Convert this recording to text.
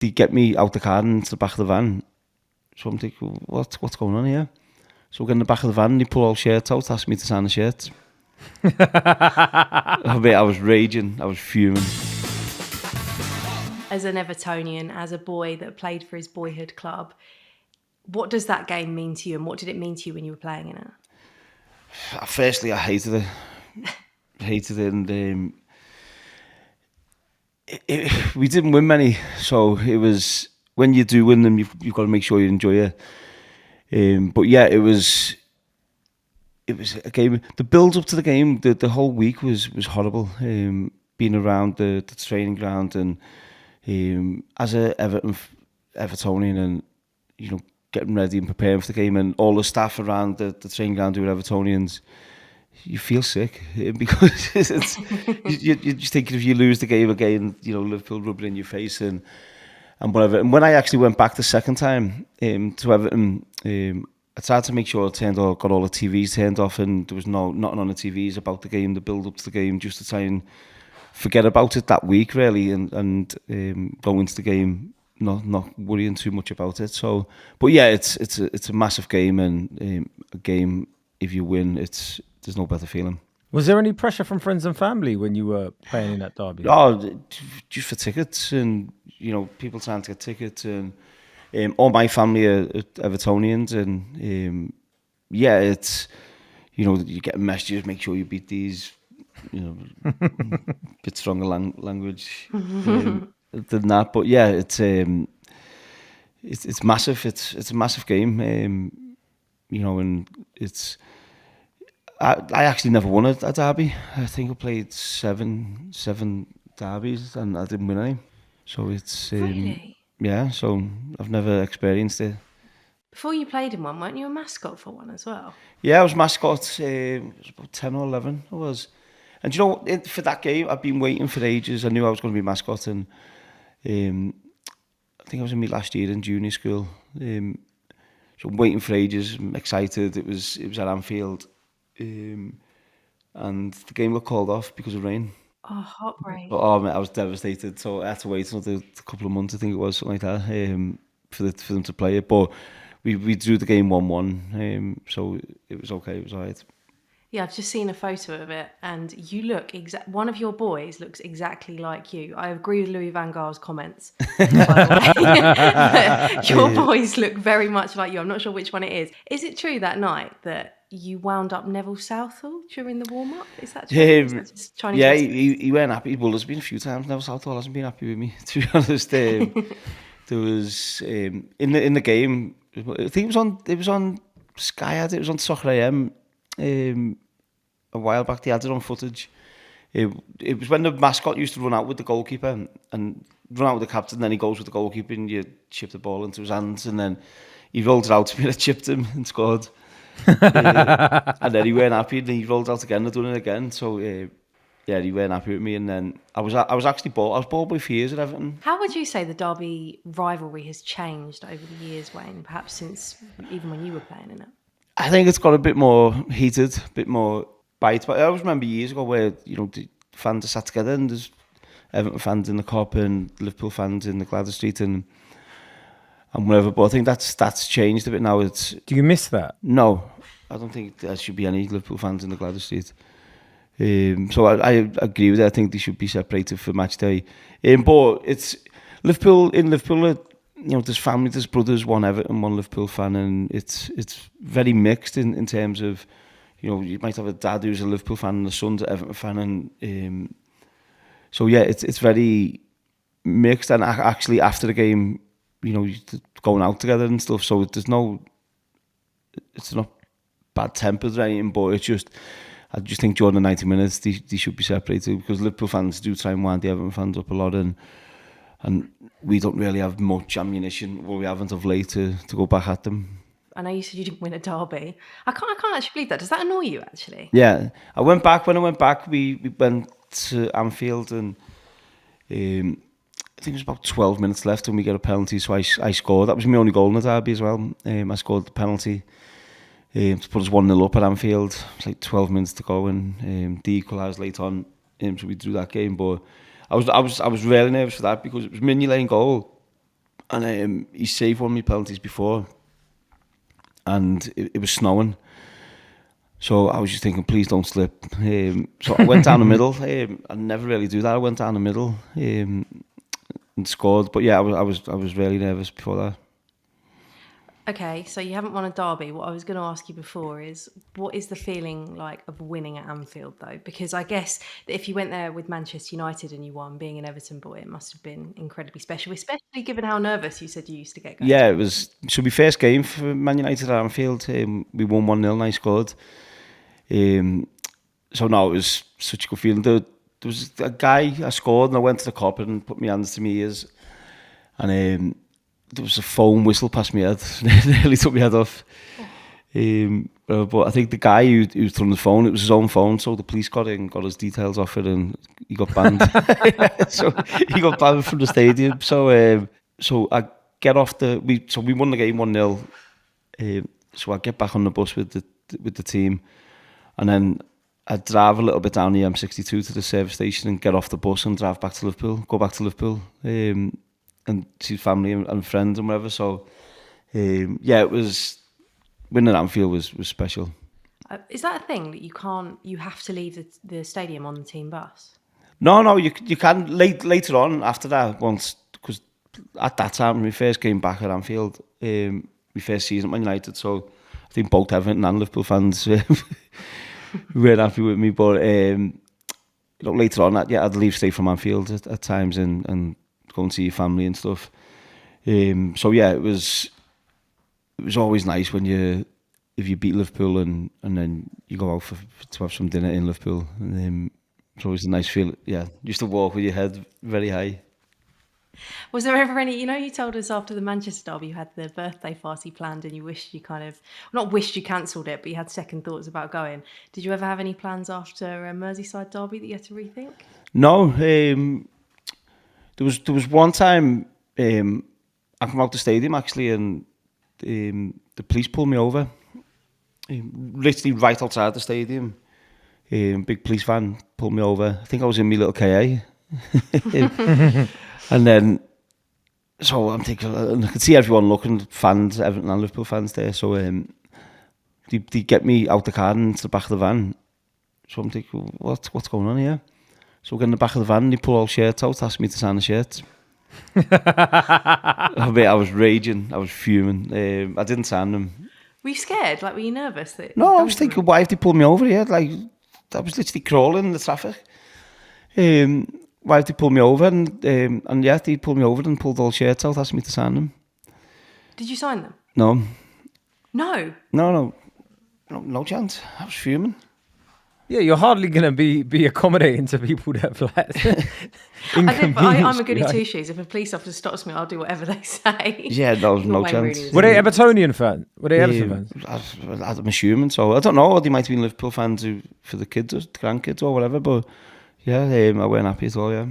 they get me out the car and into the back of the van. So I'm thinking, what's going on here? So we get in the back of the van and they pull all shirts out, ask me to sign the shirts. I was raging, I was fuming. As an Evertonian, as a boy that played for his boyhood club, what does that game mean to you, and what did it mean to you when you were playing in it? Firstly, I hated it, and we didn't win many, so it was, when you do win them, you've got to make sure you enjoy it. But yeah, it was a game. The build up to the game, the whole week was horrible. Being around the training ground, and as a Evertonian, and getting ready and preparing for the game, and all the staff around the training ground who were Evertonians, you feel sick because you're just thinking, if you lose the game again, Liverpool rubbing in your face and whatever. And when I actually went back the second time to Everton, I tried to make sure I got all the TVs turned off, and there was nothing on the TVs about the game, the build up to the game, just to try and forget about it that week, really, and go into the game not worrying too much about it. So, but yeah, it's a massive game, and a game, if you win, there's no better feeling. Was there any pressure from friends and family when you were playing in that derby? Oh, just for tickets, and people trying to get tickets, and all my family are Evertonians, and yeah, it's you get messages, make sure you beat these, bit stronger language than that, but yeah, it's massive. It's a massive game, and it's. I actually never won a derby. I think I played seven derbies and I didn't win any. So it's Really? Yeah. So I've never experienced it. Before you played in one, weren't you a mascot for one as well? Yeah, I was mascot. It was about 10 or 11. I was, and for that game, I've been waiting for ages. I knew I was going to be mascot, and I think I was in my last year in junior school. So I'm waiting for ages. I'm excited. It was at Anfield. And the game got called off because of rain. Oh, heartbreak. Oh, mate, I was devastated. So I had to wait another couple of months, I think it was, something like that, for them to play it. But we drew the game 1-1, so it was okay. It was all right. Yeah, I've just seen a photo of it, and you look one of your boys looks exactly like you. I agree with Louis van Gaal's comments, by the way. Your boys look very much like you. I'm not sure which one it is. Is it true that night that you wound up Neville Southall during the warm-up? Is that true? Is that just Chinese yeah, whispers? he weren't happy. Well, there's been a few times Neville Southall hasn't been happy with me, to be honest. There was in the game, I think it was on Sky, it was on Soccer AM. A while back, they had it on footage. It was when the mascot used to run out with the goalkeeper and run out with the captain, then he goes with the goalkeeper and you chip the ball into his hands, and then he rolled it out to me and I chipped him and scored. And then he weren't happy, and he rolled out again and done it again. So yeah, he weren't happy with me, and then I was actually bought. I was bought by 4 years at Everton. How would you say the derby rivalry has changed over the years, Wayne? Perhaps since even when you were playing in it. I think it's got a bit more heated, a bit more bite. But I always remember years ago where the fans are sat together, and there's Everton fans in the Cop and Liverpool fans in the Gladys Street and whatever. But I think that's changed a bit now. Do you miss that? No, I don't think there should be any Liverpool fans in the Gladys Street. So I agree with that. I think they should be separated for match day. But it's Liverpool. There's family, there's brothers, one Everton, one Liverpool fan, and it's very mixed in terms of, you might have a dad who's a Liverpool fan and a son's an Everton fan, and so yeah, it's very mixed. And actually after the game, going out together and stuff, so it's not bad tempered or anything, but it's just, I just think during the 90 minutes they should be separated, because Liverpool fans do try and wind the Everton fans up a lot, and we don't really have much ammunition, well, we haven't of late, to go back at them. I know you said you didn't win a derby. I can't actually believe that. Does that annoy you, actually? Yeah, when I went back, we went to Anfield, and I think it was about 12 minutes left and we get a penalty, so I scored. That was my only goal in the derby as well. I scored the penalty to put us 1-0 up at Anfield. It was like 12 minutes to go, and they equalised late on, so we drew that game. But I was really nervous for that, because it was Mignolet in goal, and he saved one of my penalties before, and it was snowing. So I was just thinking, please don't slip. So I went down the middle. I never really do that. I went down the middle and scored. But yeah, I was really nervous before that. Okay, so you haven't won a derby. What I was going to ask you before is, what is the feeling like of winning at Anfield, though? Because I guess that if you went there with Manchester United and you won, being an Everton boy, it must have been incredibly special, especially given how nervous you said you used to get going. Yeah, it was. So my first game for Man United at Anfield, we won 1-0 and I scored. So no, it was such a good feeling. There was a guy, I scored and I went to the cop and put my hands to my ears, and there was a foam whistle past my head. Nearly took my head off. But I think the guy who was throwing the phone, it was his own phone, so the police got it and got his details off it, and he got banned. So he got banned from the stadium. So I get off we won the game 1-0. So I get back on the bus with the team, and then I drive a little bit down the M62 to the service station and get off the bus and drive back to Liverpool, go back to Liverpool, and see family and friends and whatever. So yeah, it was, winning at Anfield was special. Is that a thing that you have to leave the stadium on the team bus? No, you can later on after that, once, because at that time when we first came back at Anfield, my first season at Man United, so I think both Everton and Liverpool fans weren't happy with me, but later on, I'd leave stay from Anfield at times and go and see your family and stuff. So yeah, it was always nice when if you beat Liverpool and then you go out to have some dinner in Liverpool. And, it's always a nice feeling. Yeah, you used to walk with your head very high. Was there ever any, you told us after the Manchester derby you had the birthday party planned and you wished you not wished you cancelled it, but you had second thoughts about going. Did you ever have any plans after a Merseyside derby that you had to rethink? No, there was one time I come out the stadium actually, and the police pulled me over, literally right outside the stadium. Big police van pulled me over. I think I was in my little KA. And then, so I'm thinking, and I could see everyone looking, fans, Everton and Liverpool fans there. So they get me out the car and into the back of the van. So I'm thinking, what's going on here? So we get in the back of the van, they pull all shirts out, ask me to sign the shirts. I was raging, I was fuming. I didn't sign them. Were you scared? Were you nervous? No, I was thinking, why have they pulled me over here? I was literally crawling in the traffic. Why have they pulled me over? And yeah, they pulled me over and pulled all shirts out, asked me to sign them. Did you sign them? No. No chance. I was fuming. Yeah, you're hardly going to be accommodating to people that I'm a goody two-shoes. If a police officer stops me, I'll do whatever they say. Yeah, there was no chance. Were they Evertonian fans? Were they Everton fans? I'm assuming so. I don't know. They might have been Liverpool fans for the kids or the grandkids or whatever. But yeah, I weren't happy at all. Yeah.